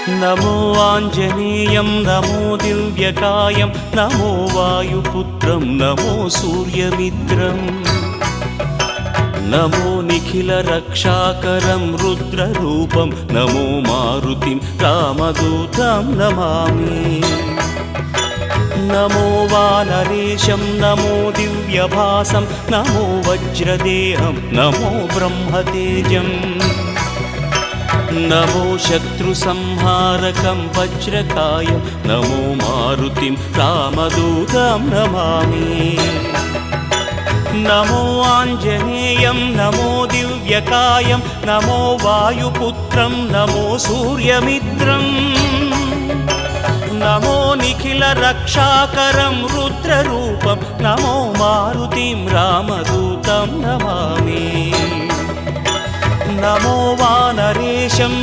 नमो आञ्जनेयं नमो दिव्यकायं नमो वायुपुत्रं नमो सूर्यमित्रम् नमो निखिलरक्षाकरं रुद्ररूपं नमो मारुतिं रामदूतं Namami नमो वानरेशं नमो दिव्यभासं नमो वज्रदेहं नमो ब्रह्मतेजम् नमो शत्रुसंहारकं वज्रकायं नमो मारुतिं रामदूतं Namami नमो आञ्जनेयं नमो दिव्यकायं नमो वायुपुत्रं नमो सूर्यमित्रम् नमो निखिलरक्षाकरं रुद्ररूपं नमो मारुतिं रामदूतं Namami नमो वानरेशं